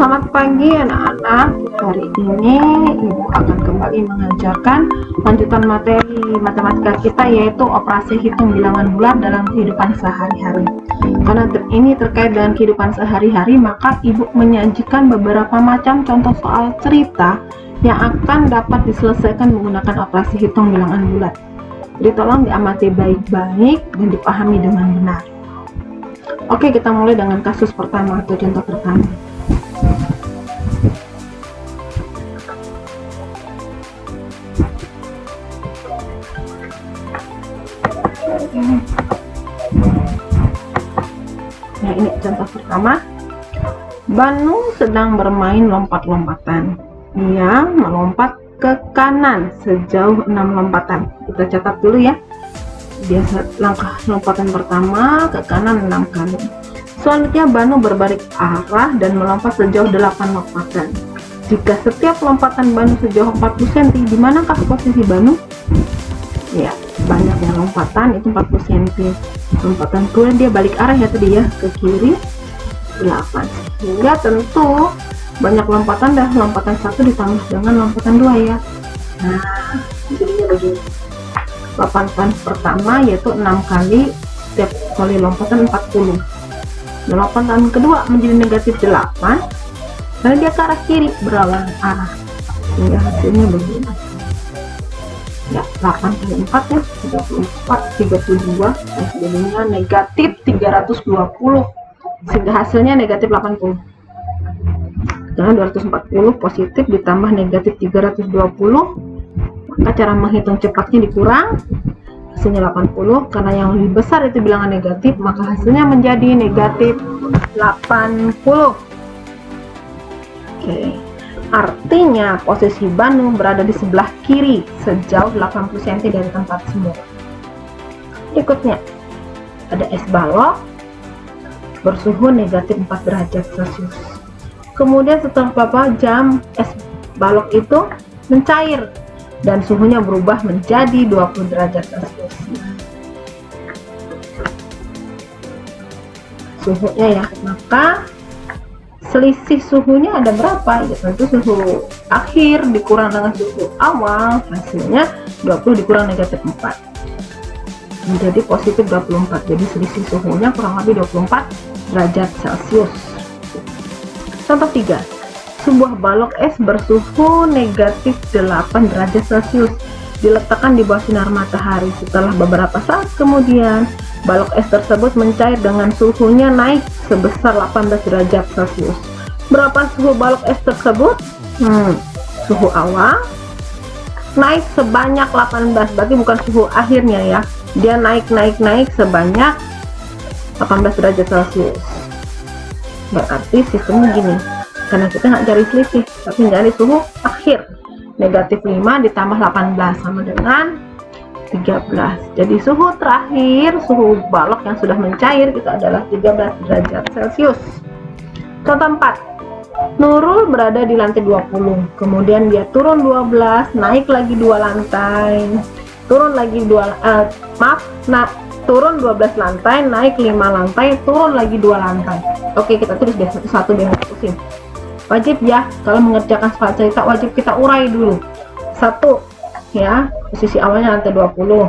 Selamat pagi anak-anak. Hari ini Ibu akan kembali mengajarkan lanjutan materi matematika kita, yaitu operasi hitung bilangan bulat dalam kehidupan sehari-hari. Karena ini terkait dengan kehidupan sehari-hari, maka Ibu menyajikan beberapa macam contoh soal cerita yang akan dapat diselesaikan menggunakan operasi hitung bilangan bulat. Jadi tolong diamati baik-baik dan dipahami dengan benar. Oke, kita mulai dengan kasus pertama atau contoh pertama. Nah, ini contoh pertama. Banu sedang bermain lompat-lompatan. Ia melompat ke kanan sejauh 6 lompatan. Kita catat dulu ya. Biasa langkah lompatan pertama ke kanan 6 kali. Selanjutnya Banu berbalik arah dan melompat sejauh 8 lompatan. Jika setiap lompatan Banu sejauh 40 cm, di manakah posisi Banu? Ya, banyaknya lompatan itu 40 cm. Lompatan kedua dia balik arah ya tadi ya, ke kiri 8. Sehingga tentu banyak lompatan dah, lompatan 1 ditambah dengan lompatan 2 ya. Nah, jadinya begini. Lompatan pertama yaitu 6 kali, setiap kali lompatan 40. Dan lompatan kedua menjadi negatif 8, lalu dia ke arah kiri berlawanan arah, sehingga hasilnya begini ya, 8 kali 4 ya 34, 32 dan jadinya negatif 320, sehingga hasilnya negatif 80. Karena 240 positif ditambah negatif 320, maka cara menghitung cepatnya dikurang, hasilnya 80. Karena yang lebih besar itu bilangan negatif, maka hasilnya menjadi negatif 80. Oke, artinya posisi Banu berada di sebelah kiri sejauh 80 cm dari tempat semula. Berikutnya ada es balok bersuhu negatif 4 derajat Celcius. Kemudian setelah beberapa jam es balok itu mencair dan suhunya berubah menjadi 20 derajat Celcius. Suhunya ya, maka selisih suhunya ada berapa? Ya tentu suhu akhir dikurang dengan suhu awal, hasilnya 20 dikurang negatif 4 menjadi positif 24. Jadi selisih suhunya kurang lebih 24 derajat Celcius. Contoh 3. Sebuah balok es bersuhu negatif 8 derajat Celcius diletakkan di bawah sinar matahari. Setelah beberapa saat kemudian, balok es tersebut mencair dengan suhunya naik sebesar 18 derajat Celcius. Berapa suhu balok es tersebut? Suhu awal naik sebanyak 18, berarti bukan suhu akhirnya ya. Dia naik sebanyak 18 derajat Celcius. Berarti sistemnya gini, karena kita nggak cari selisih tapi cari suhu akhir. Negatif 5 ditambah 18 sama dengan 13. Jadi suhu terakhir, suhu balok yang sudah mencair itu adalah 13 derajat Celcius. Contoh 4. Nurul berada di lantai 20, kemudian dia turun 12, naik lagi 2 lantai, turun lagi turun 12 lantai, naik 5 lantai, turun lagi 2 lantai. Oke, kita tulis deh satu-satu biar nggak pusing. Wajib ya, kalau mengerjakan soal cerita wajib kita urai dulu. 1 ya, posisi awalnya lantai 20,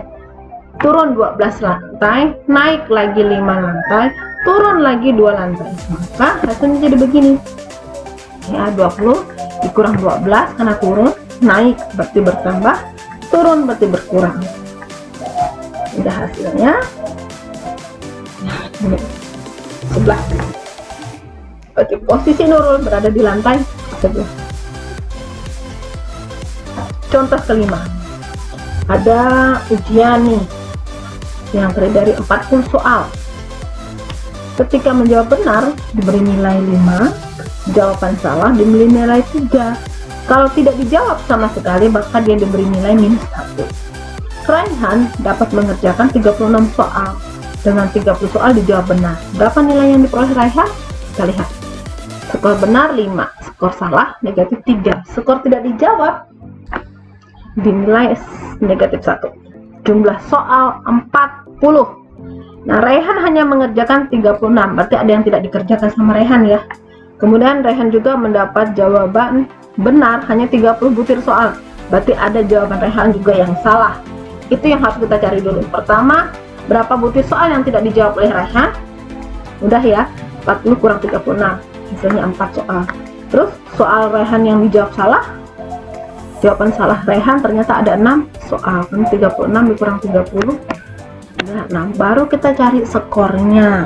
turun 12 lantai, naik lagi 5 lantai, turun lagi 2 lantai, maka hasilnya jadi begini ya, 20 dikurang 12 karena turun, naik berarti bertambah, turun berarti berkurang. Udah hasilnya ini sebelah. Berarti posisi Nurul berada di lantai 11. Contoh kelima, ada ujian nih yang terdiri dari 40 soal. Ketika menjawab benar diberi nilai 5, jawaban salah diberi nilai 3. Kalau tidak dijawab sama sekali maka dia diberi nilai -1. Raihan dapat mengerjakan 36 soal. Dengan 30 soal dijawab benar. Berapa nilai yang diperoleh Raihan? Kita lihat. Skor benar 5, skor salah negatif 3, skor tidak dijawab dinilai negatif 1. Jumlah soal 40. Nah, Raihan hanya mengerjakan 36, berarti ada yang tidak dikerjakan sama Raihan ya. Kemudian Rehan juga mendapat jawaban benar hanya 30 butir soal. Berarti ada jawaban Rehan juga yang salah. Itu yang harus kita cari dulu. Pertama, berapa butir soal yang tidak dijawab oleh Rehan? Udah ya, 40 kurang 36. Hasilnya 4 soal. Terus soal Rehan yang dijawab salah, jawaban salah Rehan ternyata ada 6 soal. 36 dikurang 30 ada 6. Baru kita cari skornya.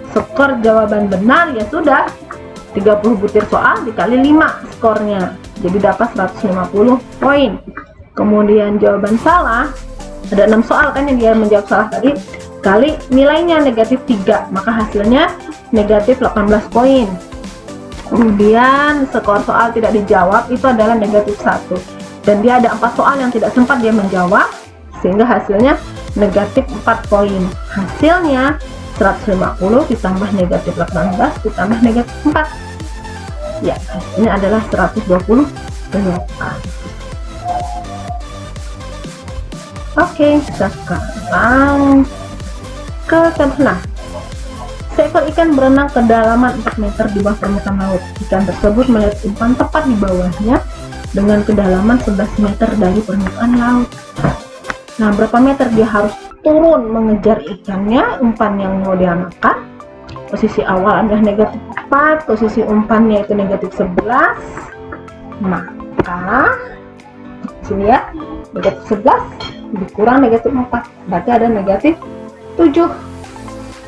Skor jawaban benar ya sudah 30 butir soal dikali 5 skornya, jadi dapat 150 poin. Kemudian jawaban salah ada 6 soal kan yang dia menjawab salah tadi, kali nilainya negatif 3, maka hasilnya negatif 18 poin. Kemudian skor soal tidak dijawab itu adalah negatif 1, dan dia ada 4 soal yang tidak sempat dia menjawab, sehingga hasilnya negatif 4 poin. Hasilnya 150 ditambah negatif 18 ditambah negatif 4. Ya, ini adalah 128. Oke, sekarang ke tengah. Seekor ikan berenang ke kedalaman 4 meter di bawah permukaan laut. Ikan tersebut melihat umpan tepat di bawahnya dengan kedalaman 11 meter dari permukaan laut. Nah, berapa meter dia harus turun mengejar ikannya, umpan yang mau dia makan? Posisi awal adalah negatif 4, posisi umpannya itu negatif 11, maka sini ya, negatif 11 dikurang negatif 4, berarti ada negatif 7.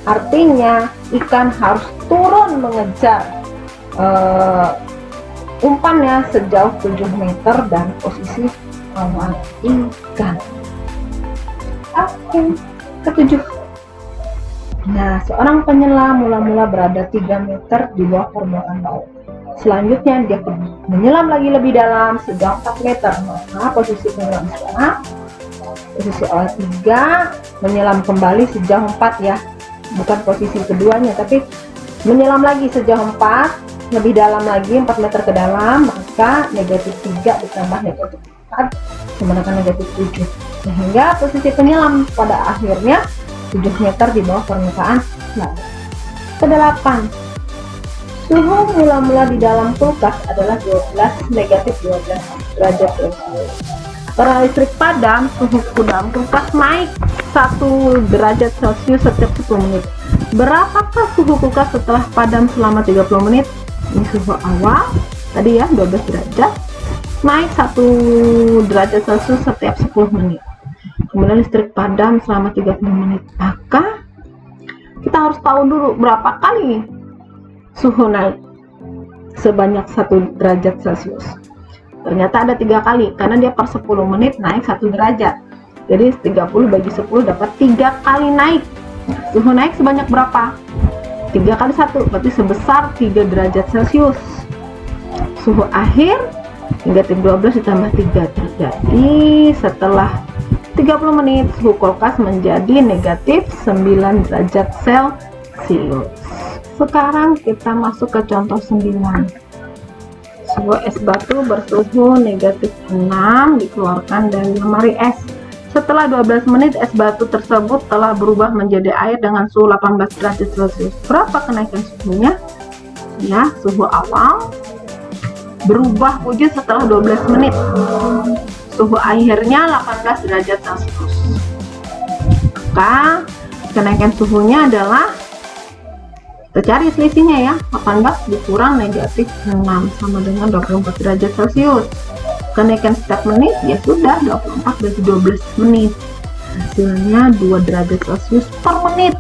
Artinya ikan harus turun mengejar umpannya sejauh 7 meter dari posisi awal ikan. Oke, ketujuh. Nah, seorang penyelam mula-mula berada 3 meter di bawah permukaan laut. Selanjutnya dia menyelam lagi lebih dalam sejauh 4 meter. Maka posisi penyelam sekarang, posisi awal 3, menyelam kembali sejauh 4 ya. Bukan posisi keduanya, tapi menyelam lagi sejauh 4, lebih dalam lagi 4 meter ke dalam, maka negatif 3 ditambah negatif 4 sama dengan negatif 7. Sehingga posisi penyelam pada akhirnya 7 meter di bawah permukaan laut. Ke-8, suhu mula-mula di dalam kulkas adalah 12 negatif 12 derajat Celcius. Karena listrik padam, suhu dalam kulkas naik 1 derajat Celcius setiap 10 menit. Berapakah suhu kulkas setelah padam selama 30 menit? Ini suhu awal tadi ya, 12 derajat, naik 1 derajat Celcius setiap 10 menit. Kemudian listrik padam selama 30 menit. Maka kita harus tahu dulu berapa kali suhu naik sebanyak 1 derajat Celcius. Ternyata ada 3 kali, karena dia per 10 menit naik 1 derajat. Jadi 30 bagi 10 dapat 3 kali naik. Suhu naik sebanyak berapa? 3 kali 1, berarti sebesar 3 derajat Celcius. Suhu akhir negatif 12 ditambah 3, terjadi setelah 30 menit suhu kulkas menjadi negatif 9 derajat Celcius. Sekarang kita masuk ke contoh 9. Sebuah es batu bersuhu negatif 6 dikeluarkan dari lemari es. Setelah 12 menit es batu tersebut telah berubah menjadi air dengan suhu 18 derajat Celcius. Berapa kenaikan suhunya? Ya, suhu awal berubah wujud setelah 12 menit. Suhu akhirnya 18 derajat Celcius. Maka kenaikan suhunya adalah, kita cari selisihnya ya, 18 dikurang negatif 6 sama dengan 24 derajat Celcius. Kenaikan setiap menit ya sudah 24 bagi 12 menit. Hasilnya 2 derajat Celcius per menit.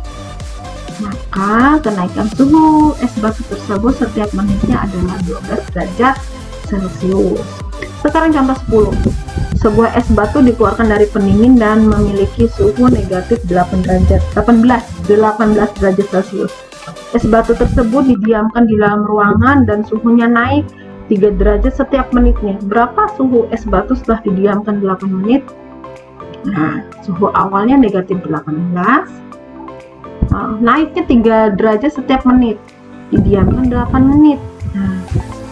Maka kenaikan suhu es batu tersebut setiap menitnya adalah 12 derajat Celcius. Sekarang contoh 10. Sebuah es batu dikeluarkan dari pendingin dan memiliki suhu negatif 18 derajat Celcius. Es batu tersebut didiamkan di dalam ruangan dan suhunya naik 3 derajat setiap menitnya. Berapa suhu es batu setelah didiamkan 8 menit? Nah, suhu awalnya negatif 18, naiknya 3 derajat setiap menit, didiamkan 8 menit. Nah,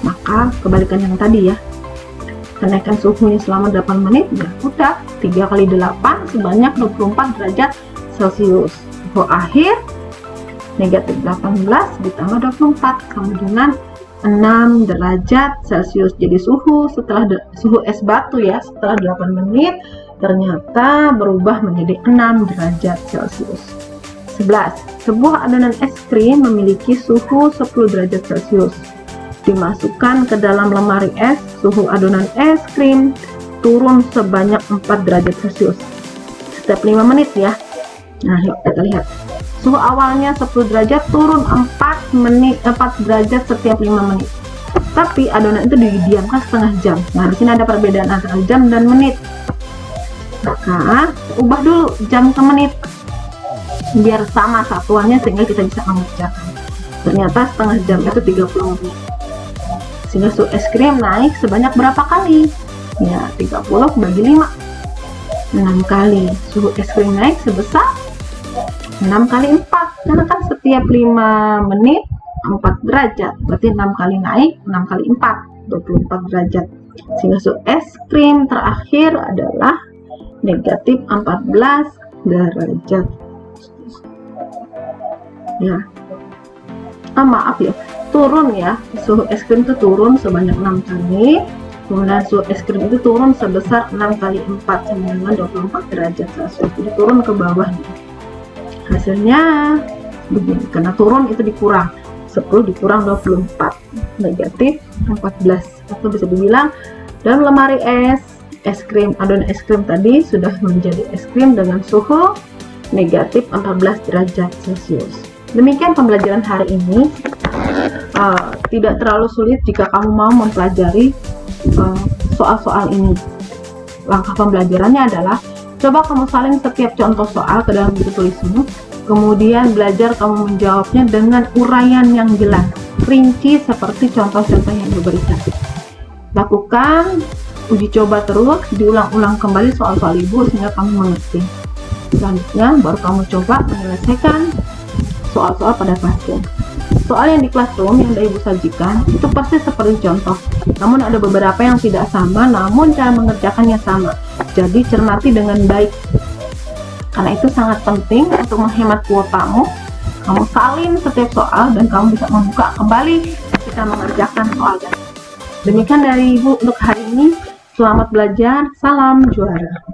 maka kebalikan yang tadi ya, kenaikan suhunya selama 8 menit ya udah 3 kali 8 sebanyak 24 derajat Celcius. Suhu akhir negatif 18 ditambah 24 sama dengan 6 derajat Celcius. Jadi suhu suhu es batu ya setelah 8 menit ternyata berubah menjadi 6 derajat Celcius. 11. Sebuah adonan es krim memiliki suhu 10 derajat Celcius. Dimasukkan ke dalam lemari es, suhu adonan es krim turun sebanyak 4 derajat Celcius setiap 5 menit ya. Nah, yuk kita lihat. Suhu awalnya 10 derajat turun 4 derajat setiap 5 menit. Tapi adonan itu didiamkan setengah jam. Nah, di sini ada perbedaan antara jam dan menit. Maka ubah dulu jam ke menit biar sama satuannya sehingga kita bisa mengerjakan. Ternyata setengah jam itu 30 menit. Sehingga suhu es krim naik sebanyak berapa kali? Ya, 30 bagi 5. 6 kali. Suhu es krim naik sebesar 6 kali 4, karena kan setiap 5 menit 4 derajat, berarti 6 kali naik, 6 kali 4, 24 derajat. Sehingga suhu es krim terakhir adalah negatif 14 derajat. Ya, maaf ya, turun ya, suhu es krim itu turun sebanyak 6 kali, kemudian suhu es krim itu turun sebesar 6 kali 4 sama dengan 24 derajat Celcius, jadi turun ke bawah nih. Hasilnya begini, karena turun itu dikurang 10 dikurang 24 negatif 14, atau bisa dibilang dalam lemari es krim, adonan es krim tadi sudah menjadi es krim dengan suhu negatif 14 derajat Celcius. Demikian pembelajaran hari ini. Tidak terlalu sulit jika kamu mau mempelajari soal-soal ini. Langkah pembelajarannya adalah coba kamu salin setiap contoh soal ke dalam buku tulismu, kemudian belajar kamu menjawabnya dengan uraian yang jelas, rinci seperti contoh-contoh yang diberikan. Lakukan uji coba terus, diulang-ulang kembali soal-soal ibu sehingga kamu mengerti. Selanjutnya baru kamu coba menyelesaikan soal-soal pada kelasnya. Soal yang di classroom yang ibu sajikan itu pasti seperti contoh, namun ada beberapa yang tidak sama, namun cara mengerjakannya sama. Jadi cermati dengan baik, karena itu sangat penting untuk menghemat kuotamu. Kamu salin setiap soal dan kamu bisa membuka kembali ketika mengerjakan soalnya. Demikian dari ibu untuk hari ini. Selamat belajar, salam juara.